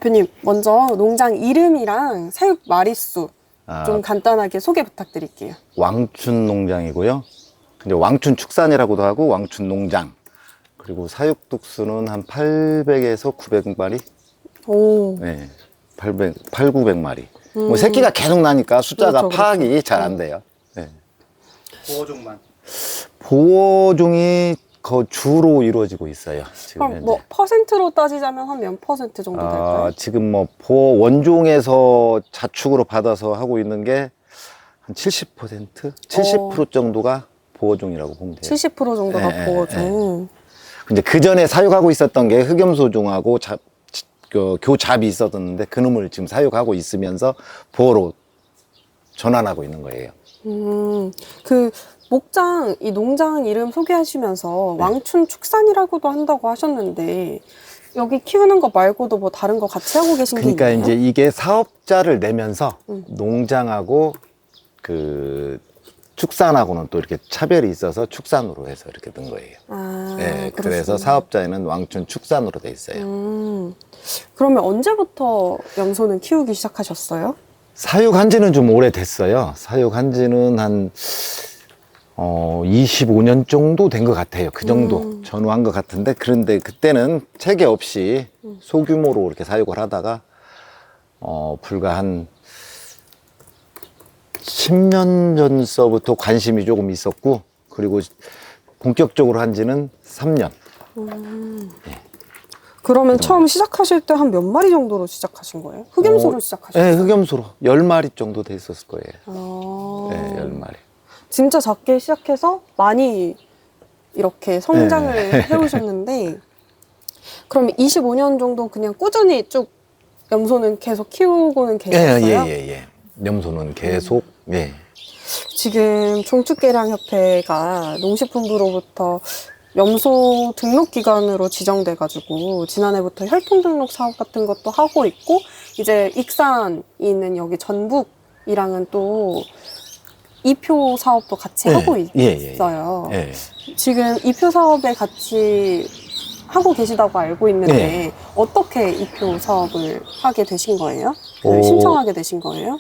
대표님, 먼저 농장 이름이랑 사육 마리수 좀 간단하게 소개 부탁드릴게요. 왕춘 농장이고요. 근데 왕춘 축산이라고도 하고 왕춘 농장. 그리고 사육 독수는 한 800에서 900마리. 오. 네, 900마리. 뭐 새끼가 계속 나니까 숫자가 그렇죠, 파악이 그렇죠. 잘 안 돼요. 네. 보호종만. 보호종이 주로 이루어지고 있어요. 지금 그럼 뭐 퍼센트로 따지자면 한 몇 퍼센트 정도 될까요? 지금 뭐 원종에서 자축으로 받아서 하고 있는 게 한 70%? 70% 정도가 보호종이라고 보면 돼요. 70% 정도가 예, 보호종. 근데 그 전에 사육하고 있었던 게 흑염소종하고 교잡이 있었는데 그놈을 지금 사육하고 있으면서 보호로 전환하고 있는 거예요. 그 목장, 이 농장 이름 소개하시면서 왕춘 축산이라고도 한다고 하셨는데 여기 키우는 거 말고도 뭐 다른 거 같이 하고 계신 게 그러니까 있나요? 이제 이게 사업자를 내면서 농장하고 그 축산하고는 또 이렇게 차별이 있어서 축산으로 해서 이렇게 된 거예요. 아, 네, 그래서 그러시구나. 사업자에는 왕춘 축산으로 돼 있어요. 그러면 언제부터 염소는 키우기 시작하셨어요? 사육한 지는 좀 오래됐어요. 사육한 지는 한 25년 정도 된 것 같아요. 그 정도 전후한 것 같은데, 그런데 그때는 체계 없이 소규모로 이렇게 사육을 하다가 불과 한 10년 전서부터 관심이 조금 있었고, 그리고 본격적으로 한 지는 3년. 그러면 처음 시작하실 때 한 몇 마리 정도로 시작하신 거예요? 흑염소로 시작하셨어요? 네, 흑염소로 10마리 정도 돼 있었을 거예요. 아, 네, 10마리. 진짜 작게 시작해서 많이 이렇게 성장을 해오셨는데 그럼 25년 정도 그냥 꾸준히 쭉 염소는 계속 키우고는 계셨어요? 예. 염소는 계속, 예. 지금 종축계량협회가 농식품부로부터 염소 등록 기관으로 지정돼가지고 지난해부터 혈통 등록 사업 같은 것도 하고 있고 이제 익산이 있는 여기 전북이랑은 또 이표 사업도 같이 하고 있어요. 예. 지금 이표 사업에 같이 하고 계시다고 알고 있는데 네. 어떻게 이표 사업을 하게 되신 거예요? 신청하게 되신 거예요?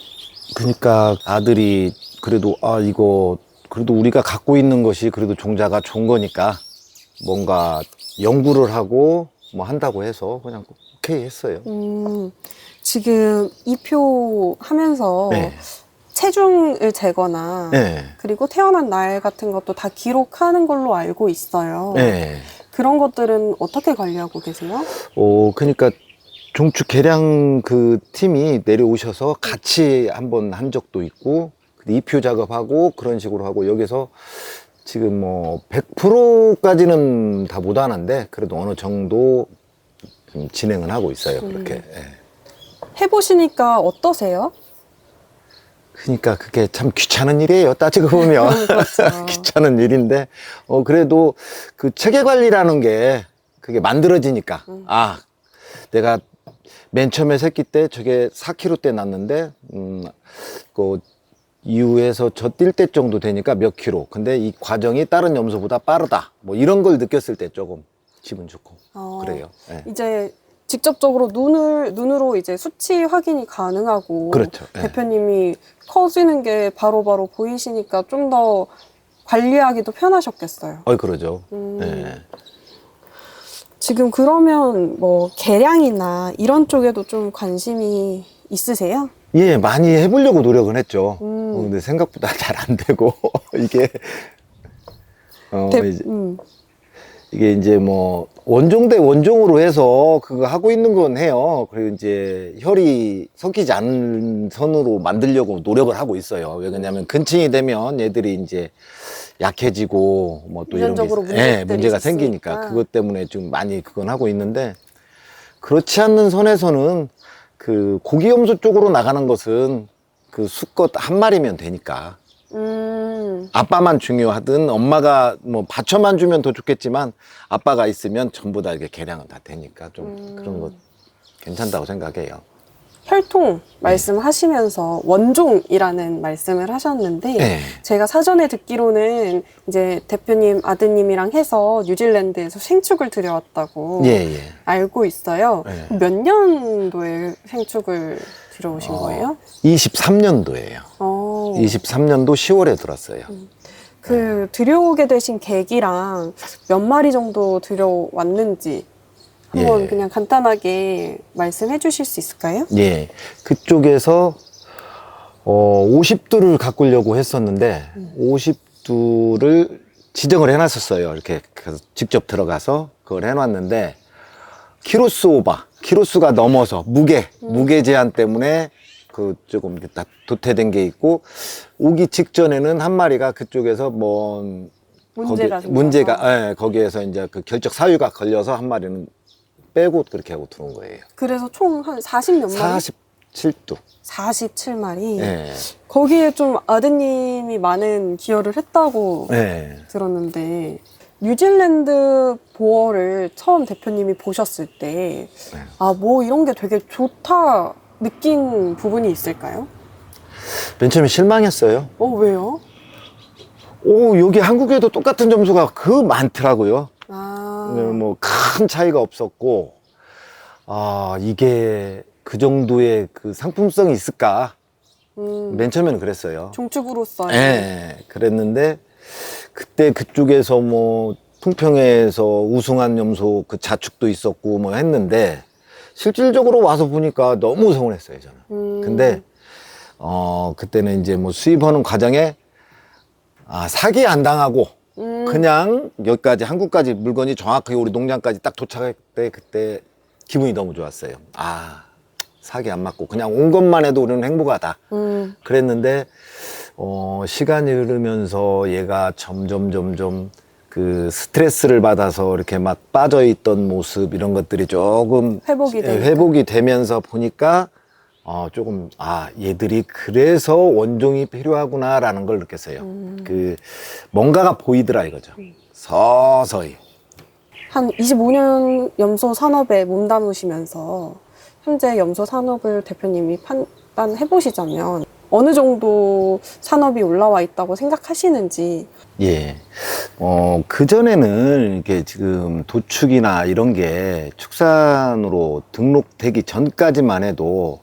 그러니까 아들이 그래도 이거 그래도 우리가 갖고 있는 것이 그래도 종자가 좋은 거니까 뭔가 연구를 하고 뭐 한다고 해서 그냥 오케이 했어요. 지금 이표 하면서 네. 체중을 재거나 네. 그리고 태어난 날 같은 것도 다 기록하는 걸로 알고 있어요. 네. 그런 것들은 어떻게 관리하고 계세요? 그러니까 종축 개량 그 팀이 내려오셔서 같이 한번 한 적도 있고 이표 작업하고 그런 식으로 하고 여기서 지금 뭐 100%까지는 다 못 하는데 그래도 어느 정도 좀 진행은 하고 있어요. 그렇게. 예. 해보시니까 어떠세요? 그러니까 그게 참 귀찮은 일이에요. 따지고 보면. 그렇죠. 귀찮은 일인데, 그래도 그 체계 관리라는 게 그게 만들어지니까, 내가 맨 처음에 새끼 때 저게 4kg 때 났는데, 그 이후에서 저 뛸 때 정도 되니까 몇 킬로. 근데 이 과정이 다른 염소보다 빠르다. 뭐 이런 걸 느꼈을 때 조금 기분 좋고, 그래요. 예. 이제 직접적으로 눈으로 이제 수치 확인이 가능하고 그렇죠. 예. 대표님이 커지는 게 바로바로 보이시니까 좀 더 관리하기도 편하셨겠어요. 그러죠. 예. 지금 그러면 뭐 개량이나 이런 쪽에도 좀 관심이 있으세요? 예, 많이 해보려고 노력은 했죠. 근데 생각보다 잘 안 되고, 이게, 이게 이제 뭐, 원종 대 원종으로 해서 그거 하고 있는 건 해요. 그리고 이제 혈이 섞이지 않은 선으로 만들려고 노력을 하고 있어요. 왜냐면 근친이 되면 얘들이 이제 약해지고 뭐 또 이런 게 유전적으로 문제가 생기니까 그것 때문에 좀 많이 그건 하고 있는데 그렇지 않는 선에서는 그 고기염소 쪽으로 나가는 것은 그 수컷 한 마리면 되니까 아빠만 중요하든 엄마가 뭐 받쳐만 주면 더 좋겠지만 아빠가 있으면 전부 다 이렇게 개량은 다 되니까 좀 그런 거 괜찮다고 생각해요. 혈통 말씀하시면서 원종이라는 말씀을 하셨는데 네. 제가 사전에 듣기로는 이제 대표님 아드님이랑 해서 뉴질랜드에서 생축을 들여왔다고 예, 예. 알고 있어요. 네. 몇 년도에 생축을 들여오신 거예요? 23년도예요. 23년도 10월에 들었어요. 그 들여오게 되신 계기랑 몇 마리 정도 들여왔는지 한번 예. 그냥 간단하게 말씀해 주실 수 있을까요? 예. 그쪽에서 50두를 가꾸려고 했었는데 50두를 지정을 해놨었어요. 이렇게 직접 들어가서 그걸 해놨는데 키로수가 넘어서 무게 제한 때문에 그 조금 다 도태된 게 있고 오기 직전에는 한 마리가 그쪽에서 뭐 문제가 예, 거기에서 이제 그 결적 사유가 걸려서 한 마리는 빼고 그렇게 하고 들어온 거예요. 그래서 총 한 40몇 마리? 47두. 47마리? 예. 거기에 좀 아드님이 많은 기여를 했다고 예. 들었는데 뉴질랜드 보어를 처음 대표님이 보셨을 때 아, 뭐 이런 게 되게 좋다 느낀 부분이 있을까요? 맨 처음에 실망했어요. 왜요? 여기 한국에도 똑같은 점수가 많더라고요. 뭐 큰 차이가 없었고, 이게 그 정도의 그 상품성이 있을까? 맨 처음에는 그랬어요. 종축으로서. 예, 그랬는데, 그때 그쪽에서 뭐, 풍평에서 우승한 염소 그 자축도 있었고 뭐 했는데, 실질적으로 와서 보니까 너무 서운했어요, 저는. 근데, 그때는 이제 뭐 수입하는 과정에, 사기 안 당하고, 그냥 여기까지 한국까지 물건이 정확하게 우리 농장까지 딱 도착할 때 그때 기분이 너무 좋았어요. 사기 안 맞고 그냥 온 것만 해도 우리는 행복하다. 그랬는데 시간이 흐르면서 얘가 점점 그 스트레스를 받아서 이렇게 막 빠져있던 모습 이런 것들이 조금 회복이 되면서 보니까 조금 얘들이 그래서 원종이 필요하구나라는 걸 느꼈어요. 그 뭔가가 보이더라 이거죠. 서서히. 한 25년 염소 산업에 몸담으시면서 현재 염소 산업을 대표님이 판단해 보시자면 어느 정도 산업이 올라와 있다고 생각하시는지. 예. 그전에는 이렇게 지금 도축이나 이런 게 축산으로 등록되기 전까지만 해도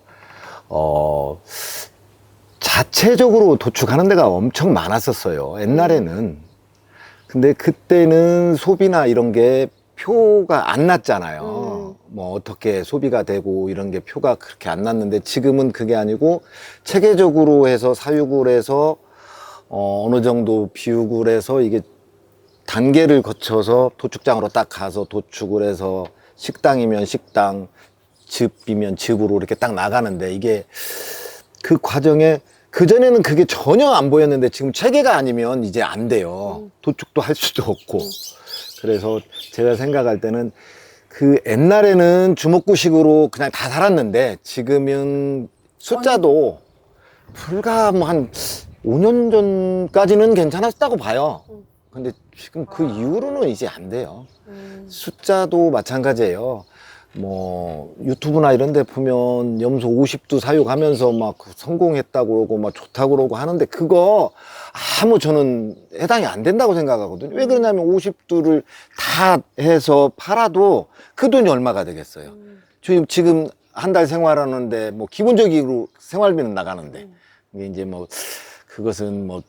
자체적으로 도축하는 데가 엄청 많았었어요. 옛날에는. 근데 그때는 소비나 이런 게 표가 안 났잖아요. 뭐 어떻게 소비가 되고 이런 게 표가 그렇게 안 났는데 지금은 그게 아니고 체계적으로 해서 사육을 해서 어느 정도 비육을 해서 이게 단계를 거쳐서 도축장으로 딱 가서 도축을 해서 식당이면 식당, 즙이면 즙으로 이렇게 딱 나가는데 이게 그 과정에 그전에는 그게 전혀 안 보였는데 지금 체계가 아니면 이제 안 돼요. 도축도 할 수도 없고. 그래서 제가 생각할 때는 그 옛날에는 주먹구식으로 그냥 다 살았는데 지금은 숫자도 불과 뭐 한 5년 전까지는 괜찮았다고 봐요. 근데 지금 그 이후로는 이제 안 돼요. 숫자도 마찬가지예요. 뭐 유튜브나 이런 데 보면 염소 50두 사육하면서 막 성공했다고 그러고 막 좋다고 그러고 하는데 그거 아무 저는 해당이 안 된다고 생각하거든요. 왜 그러냐면 50두를 다 해서 팔아도 그 돈이 얼마가 되겠어요. 지금 한 달 생활하는데 뭐 기본적으로 생활비는 나가는데 이게 이제 뭐 그것은 뭐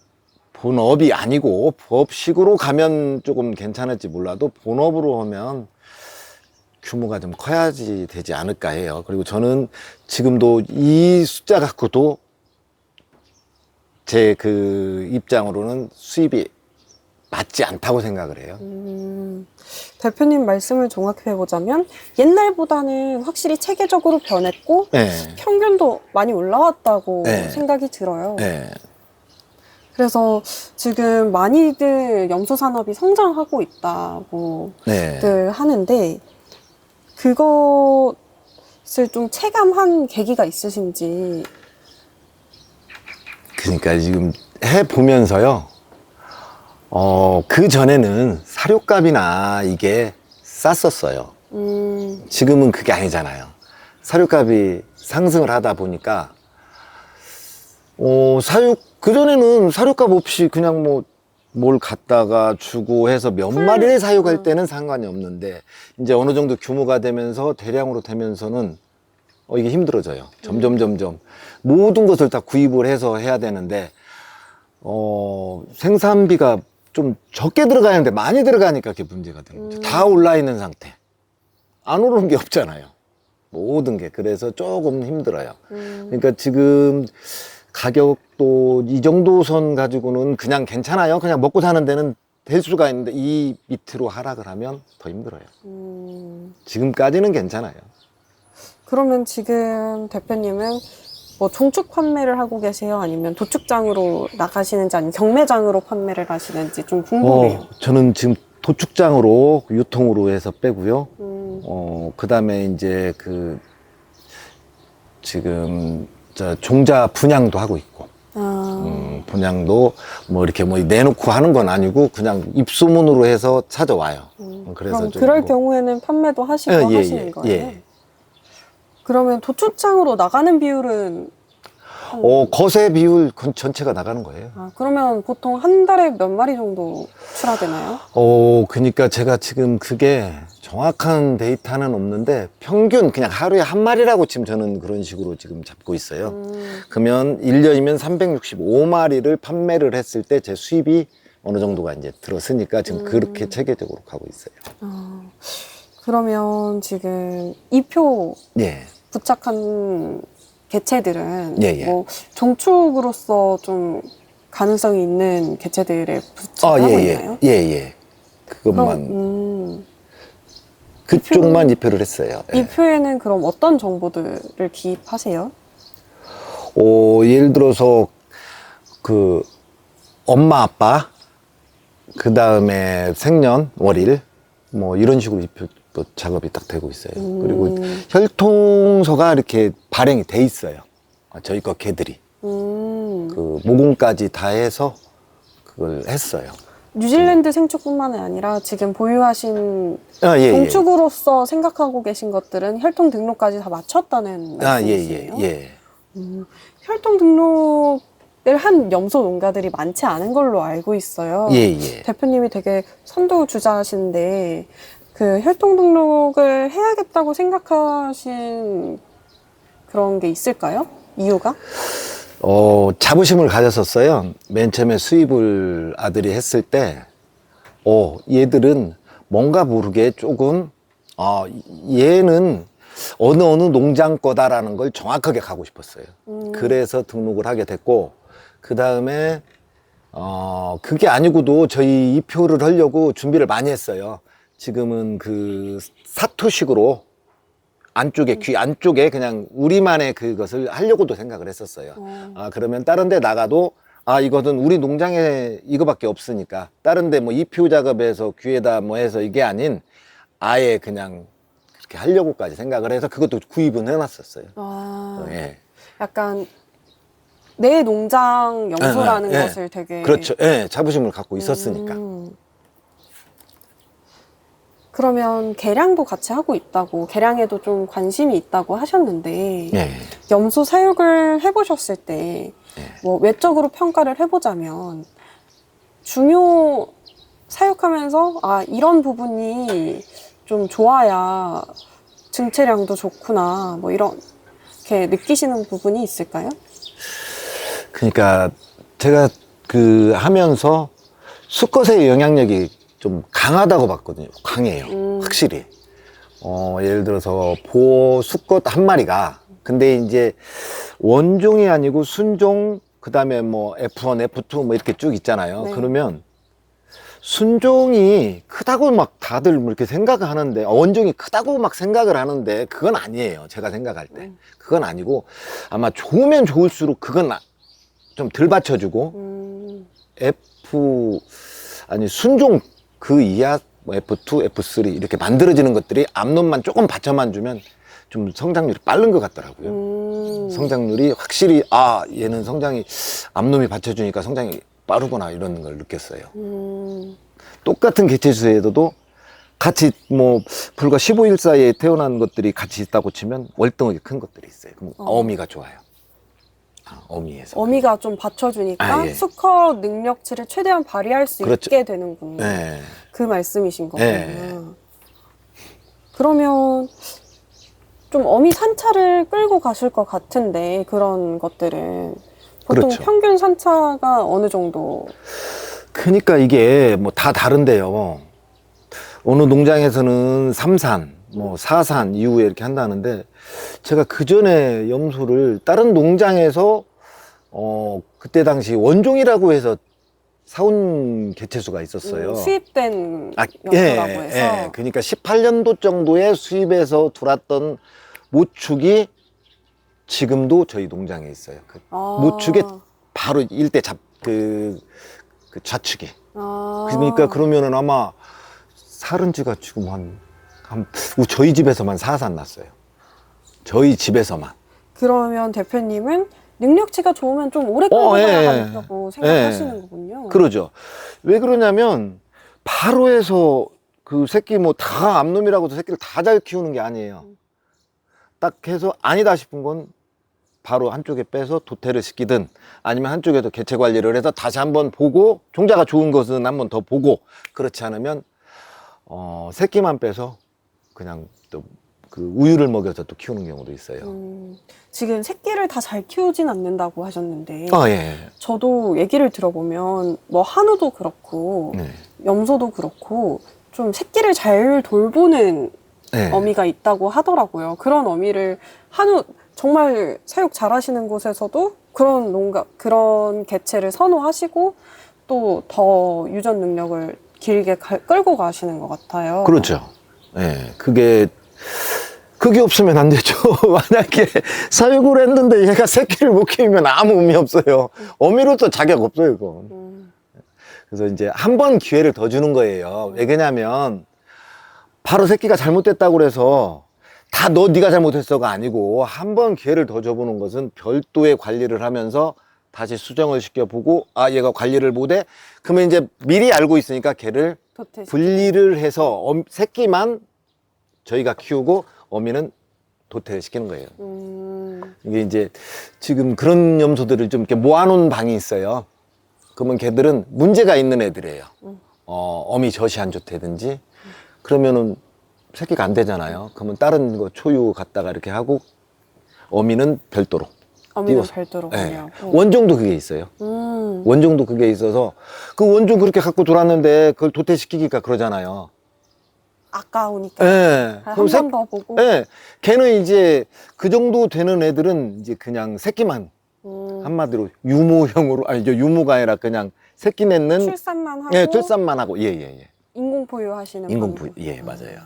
본업이 아니고 부업식으로 가면 조금 괜찮을지 몰라도 본업으로 하면 규모가 좀 커야지 되지 않을까 해요. 그리고 저는 지금도 이 숫자 갖고도 제 그 입장으로는 수입이 맞지 않다고 생각을 해요. 대표님 말씀을 종합해보자면 옛날보다는 확실히 체계적으로 변했고 네. 평균도 많이 올라왔다고 네. 생각이 들어요. 네. 그래서 지금 많이들 염소 산업이 성장하고 있다고들 네. 하는데 그것을 좀 체감한 계기가 있으신지. 그러니까 지금 해 보면서요. 그 전에는 사료값이나 이게 쌌었어요. 지금은 그게 아니잖아요. 사료값이 상승을 하다 보니까 그전에는 사육값 없이 그냥 뭐 뭘 갖다가 주고 해서 몇 마리를 사육할 때는 상관이 없는데 이제 어느 정도 규모가 되면서 대량으로 되면서는 이게 힘들어져요. 점점 모든 것을 다 구입을 해서 해야 되는데 생산비가 좀 적게 들어가는데 많이 들어가니까 그게 문제가 되는 거죠. 다 올라 있는 상태. 안 오르는 게 없잖아요. 모든 게. 그래서 조금 힘들어요. 그러니까 지금 가격도 이 정도 선 가지고는 그냥 괜찮아요. 그냥 먹고 사는 데는 될 수가 있는데 이 밑으로 하락을 하면 더 힘들어요. 지금까지는 괜찮아요. 그러면 지금 대표님은 뭐 종축 판매를 하고 계세요? 아니면 도축장으로 나가시는지 아니면 경매장으로 판매를 하시는지 좀 궁금해요. 저는 지금 도축장으로 유통으로 해서 빼고요. 그 다음에 이제 지금 종자 분양도 하고 있고. 분양도 뭐 이렇게 뭐 내놓고 하는 건 아니고 그냥 입소문으로 해서 찾아와요. 그래서 그럼 좀 그럴 뭐- 경우에는 판매도 하시고 하시는 거예요? 예. 그러면 도축장으로 나가는 비율은 거세 비율 전체가 나가는 거예요. 그러면 보통 한 달에 몇 마리 정도 출하되나요? 그러니까 제가 지금 그게 정확한 데이터는 없는데 평균 그냥 하루에 한 마리라고 지금 저는 그런 식으로 지금 잡고 있어요. 그러면 1년이면 365마리를 판매를 했을 때 제 수입이 어느 정도가 이제 들었으니까 지금 그렇게 체계적으로 가고 있어요. 그러면 지금 이표 예. 부착한 개체들은 예. 뭐 종축으로서 좀 가능성이 있는 개체들에 부착하고 있나요? 예. 그것만 그럼, 그쪽만 입표를 했어요. 예. 이 표에는 그럼 어떤 정보들을 기입하세요? 예를 들어서 엄마 아빠 그 다음에 생년월일 뭐 이런 식으로 입표 작업이 딱 되고 있어요. 그리고 혈통서가 이렇게 발행이 돼 있어요. 저희 거 개들이 모공까지 다 해서 그걸 했어요. 뉴질랜드 생축뿐만 아니라 지금 보유하신 예. 종축으로서 생각하고 계신 것들은 혈통 등록까지 다 마쳤다는 말씀이세요? 예. 혈통 등록을 한 염소 농가들이 많지 않은 걸로 알고 있어요. 예. 대표님이 되게 선두주자하신데 그 혈통 등록을 해야겠다고 생각하신 그런 게 있을까요? 이유가? 자부심을 가졌었어요. 맨 처음에 수입을 아들이 했을 때, 얘들은 뭔가 모르게 조금, 얘는 어느 농장 거다라는 걸 정확하게 가고 싶었어요. 그래서 등록을 하게 됐고, 그 다음에, 그게 아니고도 저희 입표를 하려고 준비를 많이 했어요. 지금은 사토식으로 안쪽에, 귀 안쪽에 그냥 우리만의 그것을 하려고도 생각을 했었어요. 그러면 다른 데 나가도, 이것은 우리 농장에 이거밖에 없으니까, 다른 데 뭐 입표 작업해서 귀에다 뭐 해서 이게 아닌, 아예 그냥 그렇게 하려고까지 생각을 해서 그것도 구입은 해놨었어요. 예. 약간 내 농장 염소라는 것을 되게 그렇죠. 예, 자부심을 갖고 있었으니까. 그러면 개량도 같이 하고 있다고, 개량에도 좀 관심이 있다고 하셨는데 예. 염소 사육을 해보셨을 때 뭐 외적으로 평가를 해보자면 사육하면서 이런 부분이 좀 좋아야 증체량도 좋구나 뭐 이렇게 느끼시는 부분이 있을까요? 그러니까 제가 하면서 수컷의 영향력이 좀 강하다고 봤거든요. 강해요. 확실히. 예를 들어서 보호 수컷 한 마리가 근데 이제 원종이 아니고 순종 그다음에 뭐 F1, F2 뭐 이렇게 쭉 있잖아요. 네. 그러면 순종이 크다고 막 다들 뭐 이렇게 생각을 하는데 원종이 크다고 막 생각을 하는데 그건 아니에요. 제가 생각할 때. 그건 아니고 아마 좋으면 좋을수록 그건 좀 덜 받쳐주고 순종 그 이하 뭐 F2, F3 이렇게 만들어지는 것들이 앞놈만 조금 받쳐만 주면 좀 성장률이 빠른 것 같더라고요. 성장률이 확실히 얘는 성장이 앞놈이 받쳐주니까 성장이 빠르구나 이런 걸 느꼈어요. 똑같은 개체수에도 같이 뭐 불과 15일 사이에 태어난 것들이 같이 있다고 치면 월등하게 큰 것들이 있어요. 그럼 어미가 좋아요. 어미에서. 어미가 좀 받쳐주니까 예. 수컷 능력치를 최대한 발휘할 수 그렇죠. 있게 되는군요. 네. 그 말씀이신 거군요. 네. 그러면 좀 어미 산차를 끌고 가실 것 같은데 그런 것들은 보통 그렇죠. 평균 산차가 어느 정도? 그러니까 이게 뭐 다 다른데요. 어느 농장에서는 3산, 뭐 4산 이후에 이렇게 한다는데 제가 그 전에 염소를 다른 농장에서 그때 당시 원종이라고 해서 사온 개체수가 있었어요. 수입된 예, 염소라고 해서. 예. 그러니까 18년도 정도에 수입해서 들어왔던 모축이 지금도 저희 농장에 있어요. 그 아. 모축에 바로 일대 그 좌측이. 그러니까 그러면은 아마 살은 지가 지금 저희 집에서만 4산 났어요. 저희 집에서만. 그러면 대표님은 능력치가 좋으면 좀 오래 끌고 예, 나간다고 생각하시는 예. 거군요. 그러죠. 왜 그러냐면 바로 해서 그 새끼 뭐 다 암놈이라고 해서 새끼를 다 잘 키우는 게 아니에요. 딱 해서 아니다 싶은 건 바로 한쪽에 빼서 도태를 시키든 아니면 한쪽에도 개체 관리를 해서 다시 한번 보고 종자가 좋은 것은 한번 더 보고 그렇지 않으면 새끼만 빼서 그냥 또 그 우유를 먹여서 또 키우는 경우도 있어요. 지금 새끼를 다 잘 키우진 않는다고 하셨는데 예. 저도 얘기를 들어보면 뭐 한우도 그렇고 네. 염소도 그렇고 좀 새끼를 잘 돌보는 네. 어미가 있다고 하더라고요. 그런 어미를 한우 정말 사육 잘하시는 곳에서도 그런 개체를 선호하시고 또 더 유전 능력을 길게 끌고 가시는 것 같아요. 그렇죠. 예. 그게 없으면 안 되죠. 만약에 사육을 했는데 얘가 새끼를 못 키우면 아무 의미 없어요. 어미로서 자격 없어요, 이거. 그래서 이제 한 번 기회를 더 주는 거예요. 왜 그러냐면 바로 새끼가 잘못됐다고 그래서 다 네가 잘못했어가 아니고 한 번 기회를 더 줘보는 것은 별도의 관리를 하면서 다시 수정을 시켜보고 얘가 관리를 못해? 그러면 이제 미리 알고 있으니까 걔를 분리를 해서 새끼만 저희가 키우고 어미는 도태를 시키는 거예요. 이게 이제 지금 그런 염소들을 좀 이렇게 모아놓은 방이 있어요. 그러면 걔들은 문제가 있는 애들이에요. 어미 젖이 안 좋다든지 그러면은 새끼가 안 되잖아요. 그러면 다른 거 초유 갖다가 이렇게 하고 어미는 별도로. 어미는 띄워서. 별도로 네. 그냥. 원종도 그게 있어요. 원종도 그게 있어서 그 원종 그렇게 갖고 돌았는데 그걸 도태시키기가 그러잖아요. 아까우니까. 네. 한 번 더 보고. 네. 걔는 이제 그 정도 되는 애들은 이제 그냥 새끼만 한마디로 유모형으로 유모가 아니라 그냥 새끼 낳는 출산만 하고. 네, 출산만 하고 예. 인공포유 하시는 인공포유. 방법. 예, 맞아요.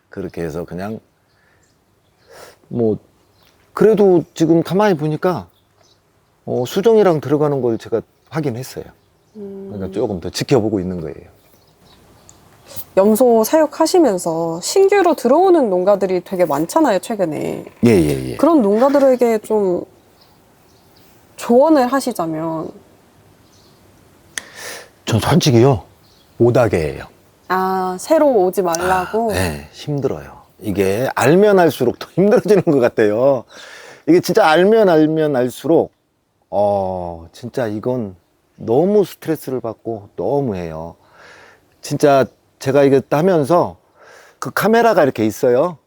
그렇게 해서 그냥 뭐 그래도 지금 가만히 보니까 수정이랑 들어가는 걸 제가 확인했어요. 그러니까 조금 더 지켜보고 있는 거예요. 염소 사육하시면서 신규로 들어오는 농가들이 되게 많잖아요, 최근에. 예. 그런 농가들에게 좀 조언을 하시자면. 전 솔직히요, 오다게예요. 새로 오지 말라고? 네, 힘들어요. 이게 알면 알수록 더 힘들어지는 것 같아요. 이게 진짜 알면 알수록, 진짜 이건 너무 스트레스를 받고 너무해요. 진짜 제가 이거 하면서 그 카메라가 이렇게 있어요.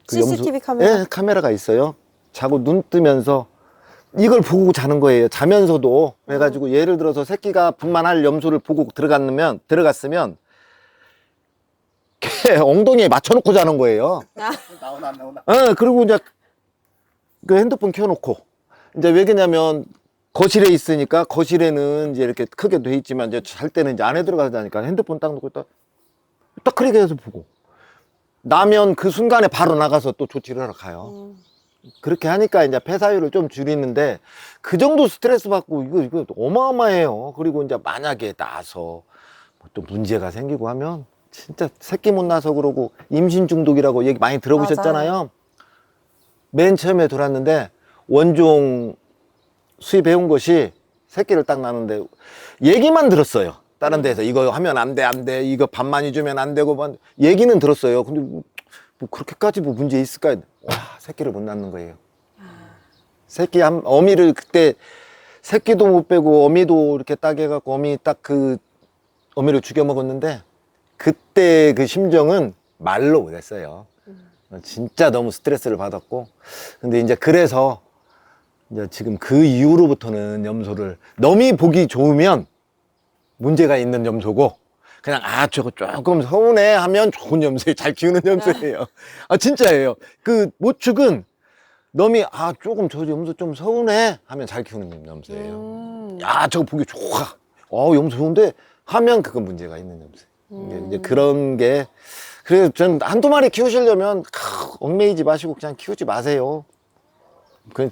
그 CCTV 카메라? 네, 카메라가 있어요. 자고 눈 뜨면서 이걸 보고 자는 거예요. 자면서도. 해가지고 예를 들어서 새끼가 분만할 염소를 보고 들어갔으면 걔 엉덩이에 맞춰놓고 자는 거예요. 나오나 안 나오나. 그리고 이제 그 핸드폰 켜놓고 이제 왜 그러냐면 거실에 있으니까 거실에는 이제 이렇게 크게 돼 있지만 이제 잘 때는 이제 안에 들어가서 자니까 핸드폰 딱 놓고 딱 그렇게 해서 보고 나면 그 순간에 바로 나가서 또 조치를 하러 가요. 그렇게 하니까 이제 폐사율을 좀 줄이는데 그 정도 스트레스 받고 이거 어마어마해요. 그리고 이제 만약에 나서 또 문제가 생기고 하면 진짜 새끼 못 나서 그러고 임신 중독이라고 얘기 많이 들어보셨잖아요. 맞아요. 맨 처음에 들어왔는데 원종 수입해온 것이 새끼를 딱 낳는데 얘기만 들었어요. 다른 데서 이거 하면 안 돼, 안 돼. 이거 밥 많이 주면 안 되고, 뭐 얘기는 들었어요. 근데 뭐 그렇게까지 뭐 문제 있을까? 와, 새끼를 못 낳는 거예요. 새끼 어미를 그때 새끼도 못 빼고 어미도 이렇게 딱 해갖고 어미 딱 그 어미를 죽여 먹었는데 그때 그 심정은 말로 못했어요. 진짜 너무 스트레스를 받았고, 근데 이제 그래서 이제 지금 그 이후로부터는 염소를 너미 보기 좋으면 문제가 있는 염소고, 그냥 저거 조금 서운해 하면 좋은 염소예요. 잘 키우는 염소예요. 진짜예요. 그 모축은 너미 조금 저 염소 좀 서운해 하면 잘 키우는 염소예요. 저거 보기 좋아. 염소 좋은데 하면 그건 문제가 있는 염소예요. 이제 그런 게, 그래서 전 한두 마리 키우시려면 얽매이지 마시고 그냥 키우지 마세요.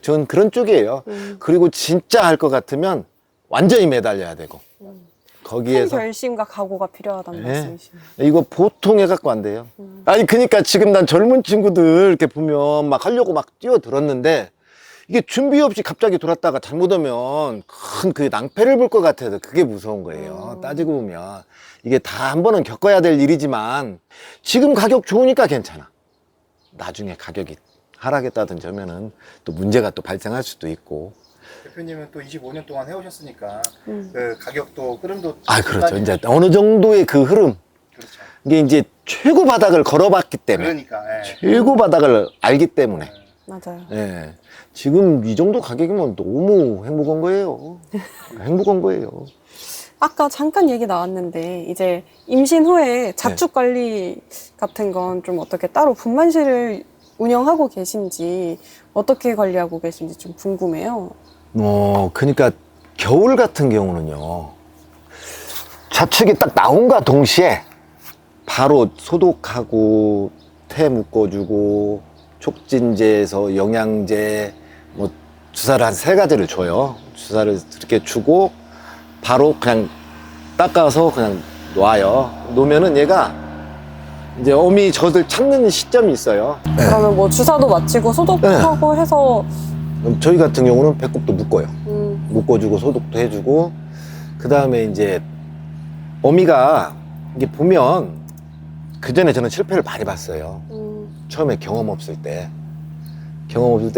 전 그런 쪽이에요. 그리고 진짜 할 것 같으면 완전히 매달려야 되고 큰 거기에서 결심과 각오가 필요하다는 네. 말씀이시네요. 이거 보통 해갖고 안 돼요. 그러니까 지금 난 젊은 친구들 이렇게 보면 막 하려고 막 뛰어들었는데 이게 준비 없이 갑자기 돌았다가 잘못하면 큰 그 낭패를 볼 것 같아서 그게 무서운 거예요. 따지고 보면 이게 다 한 번은 겪어야 될 일이지만 지금 가격 좋으니까 괜찮아. 나중에 가격이 하락했다든지 하면은 또 문제가 또 발생할 수도 있고. 대표님은 또 25년 동안 해오셨으니까 그 가격도 흐름도 그렇죠. 이제 어느 정도의 그 흐름, 그렇죠. 이게 이제 최고 바닥을 걸어봤기 때문에, 그러니까 최고 바닥을 알기 때문에, 맞아요. 예. 지금 이 정도 가격이면 너무 행복한 거예요. 행복한 거예요. 아까 잠깐 얘기 나왔는데 이제 임신 후에 자축 관리 같은 건 좀 어떻게 따로 분만실을 운영하고 계신지, 어떻게 관리하고 계신지 좀 궁금해요. 그러니까 겨울 같은 경우는요, 자축이 딱 나온과 동시에 바로 소독하고 태 묶어주고 촉진제에서 영양제 뭐 주사를 한 3가지를 줘요. 주사를 이렇게 주고 바로 그냥 닦아서 그냥 놔요. 놓으면은 얘가 이제 어미 젖을 찾는 시점이 있어요. 그러면 뭐 주사도 마치고 소독하고 해서 저희 같은 경우는 배꼽도 묶어요. 음, 묶어주고 소독도 해주고, 그 다음에 이제 어미가 이게 보면 그 전에 저는 실패를 많이 봤어요. 처음에 경험 없을 때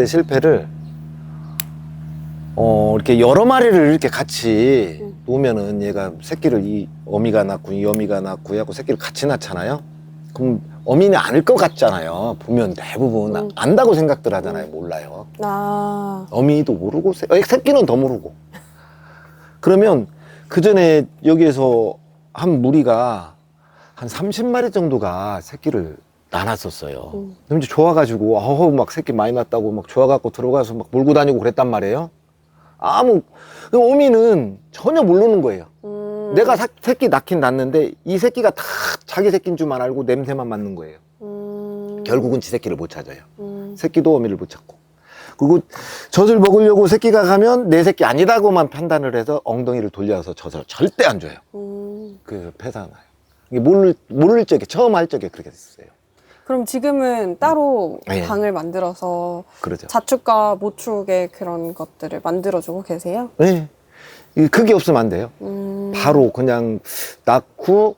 실패를 이렇게 여러 마리를 이렇게 같이 놓으면은 얘가 새끼를 이 어미가 낳고 이 어미가 낳고 하고 새끼를 같이 낳잖아요. 그럼 어미는 아닐 것 같잖아요. 보면 대부분 안다고 생각들 하잖아요. 몰라요. 어미도 모르고 새끼는 더 모르고. 그러면 그 전에 여기에서 한 무리가 한 30마리 정도가 새끼를 낳았었어요. 근데 좋아가지고 막 새끼 많이 낳았다고 막 좋아갖고 들어가서 막 몰고 다니고 그랬단 말이에요. 어미는 전혀 모르는 거예요. 내가 새끼 낳긴 낳는데 이 새끼가 다 자기 새끼인 줄만 알고 냄새만 맡는 거예요. 결국은 지 새끼를 못 찾아요. 새끼도 어미를 못 찾고. 그리고 젖을 먹으려고 새끼가 가면 내 새끼 아니다고만 판단을 해서 엉덩이를 돌려서 젖을 절대 안 줘요. 그래서 폐사나요. 이게 모를 적에, 처음 할 적에 그렇게 됐어요. 그럼 지금은 따로 네. 방을 만들어서 그러죠. 자축과 모축의 그런 것들을 만들어주고 계세요? 네. 그게 없으면 안 돼요. 바로 그냥 낳고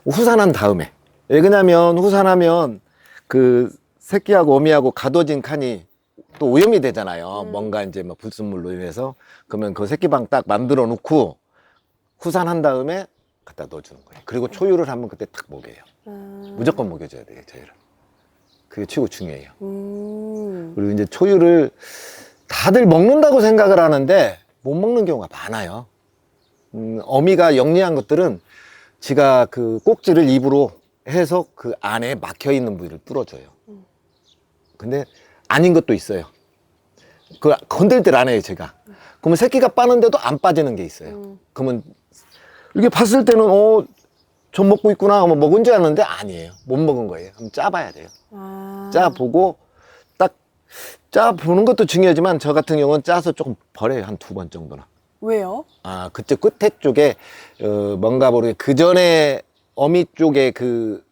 후산한 다음에. 왜 그러냐면 후산하면 그 새끼하고 어미하고 가둬진 칸이 또 오염이 되잖아요. 뭔가 이제 막 불순물로 인해서. 그러면 그 새끼방 딱 만들어 놓고 후산한 다음에 갖다 넣어주는 거예요. 그리고 초유를 한번 그때 딱 먹여요. 무조건 먹여줘야 돼요, 저희를. 그게 최고 중요해요. 그리고 이제 초유를 다들 먹는다고 생각을 하는데 못 먹는 경우가 많아요. 어미가 영리한 것들은 지가 그 꼭지를 입으로 해서 그 안에 막혀 있는 부위를 뚫어줘요. 근데 아닌 것도 있어요. 그 건들 때 안 해요, 제가. 그러면 새끼가 빠는데도 안 빠지는 게 있어요. 그러면 이렇게 봤을 때는 좀 먹고 있구나 하면 먹은 줄 아는데 아니에요. 못 먹은 거예요. 한번 짜봐야 돼요. 짜보고 딱 짜보는 것도 중요하지만 저 같은 경우는 짜서 조금 버려요. 한 2번 정도는. 왜요? 그쪽 끝에 쪽에 뭔가 모르게 그 전에 어미 쪽에 그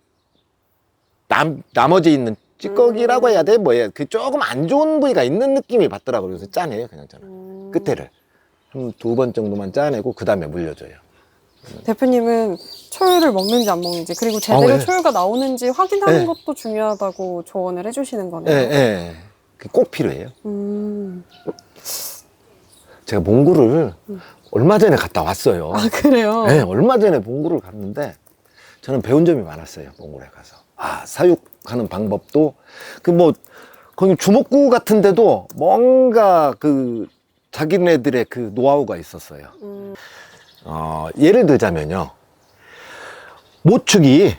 나머지 있는 찌꺼기라고 해야 돼? 뭐예요? 그 조금 안 좋은 부위가 있는 느낌이 받더라고요. 그래서 짜내요, 그냥 저는. 끝에를. 한 2번 정도만 짜내고 그 다음에 물려줘요. 대표님은 초유를 먹는지 안 먹는지 그리고 제대로 예. 초유가 나오는지 확인하는 예. 것도 중요하다고 조언을 해주시는 예, 거네요. 예. 그게 꼭 필요해요. 음. 제가 몽골을 얼마 전에 갔다 왔어요. 아 그래요? 네, 얼마 전에 몽골을 갔는데 저는 배운 점이 많았어요. 몽골에 가서. 사육하는 방법도 거기 주먹구 같은 데도 뭔가 자기네들의 그 노하우가 있었어요. 예를 들자면요. 모축이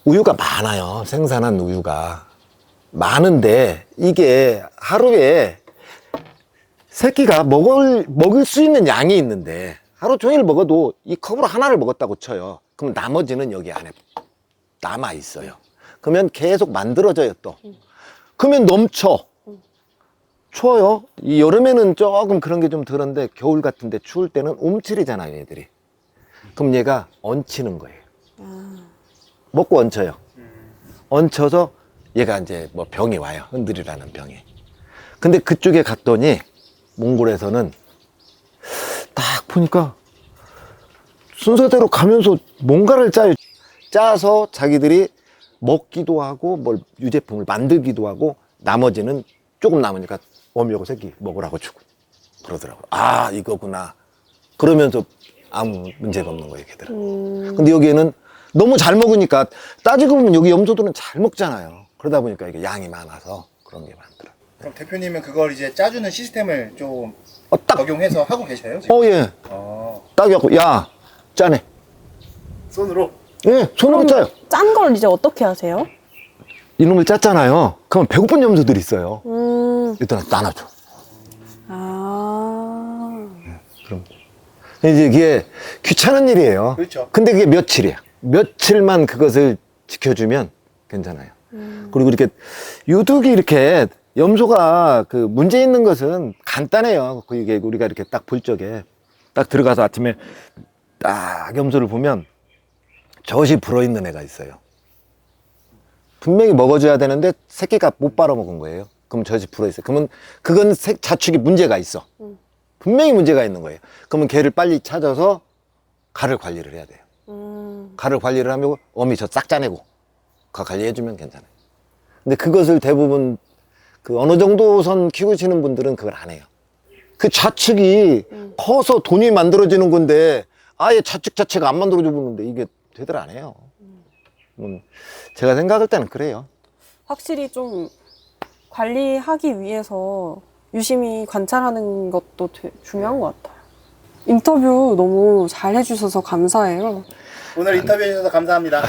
우유가 많아요. 생산한 우유가 많은데 이게 하루에 새끼가 먹을 수 있는 양이 있는데 하루 종일 먹어도 이 컵으로 하나를 먹었다고 쳐요. 그럼 나머지는 여기 안에 남아 있어요. 그러면 계속 만들어져요 또. 그러면 넘쳐. 추워요. 이 여름에는 조금 그런 게 좀 덜한데 겨울 같은데 추울 때는 움츠리잖아요 얘들이. 그럼 얘가 얹히는 거예요. 먹고 얹혀요. 얹혀서 얘가 이제 뭐 병이 와요. 흔들이라는 병이. 근데 그쪽에 갔더니 몽골에서는 딱 보니까 순서대로 가면서 뭔가를 짜요. 짜서 자기들이 먹기도 하고 뭘 유제품을 만들기도 하고 나머지는 조금 남으니까 어미하고 새끼 먹으라고 주고 그러더라고요. 아 이거구나. 그러면서 아무 문제가 없는 거예요 걔들은. 근데 여기에는 너무 잘 먹으니까 따지고 보면 여기 염소들은 잘 먹잖아요. 그러다 보니까 이게 양이 많아서 그런 게 많더라고요. 그럼 대표님은 그걸 이제 짜주는 시스템을 좀 딱 적용해서 하고 계셔요 지금? 예. 어, 딱 해갖고 야 짜네. 손으로? 예, 손으로 짜요. 짠 걸 이제 어떻게 하세요? 이놈을 짰잖아요. 그러면 배고픈 염소들이 있어요. 일단 나눠줘. 아. 그럼 이제 이게 귀찮은 일이에요. 그렇죠. 근데 그게 며칠이야. 며칠만 그것을 지켜주면 괜찮아요. 그리고 이렇게 유독이 이렇게 염소가 그 문제 있는 것은 간단해요. 이게 우리가 이렇게 딱 볼 적에 딱 들어가서 아침에 딱 염소를 보면 젖이 불어있는 애가 있어요. 분명히 먹어줘야 되는데 새끼가 못 빨아먹은 거예요. 그럼 젖이 불어있어요. 그러면 그건 자축이 문제가 있어. 분명히 문제가 있는 거예요. 그러면 걔를 빨리 찾아서 가를 관리를 해야 돼요. 가를 관리를 하면 어미 젖 싹 짜내고 가 관리해주면 괜찮아요. 근데 그것을 대부분 그 어느 정도 선 키우시는 분들은 그걸 안 해요. 그 좌측이 커서 돈이 만들어지는 건데 아예 좌측 자체가 안 만들어져 보는데 이게 되들 안 해요. 제가 생각할 때는 그래요. 확실히 좀 관리하기 위해서 유심히 관찰하는 것도 중요한 것 같아요. 인터뷰 너무 잘 해주셔서 감사해요. 오늘 인터뷰해 주셔서 감사합니다.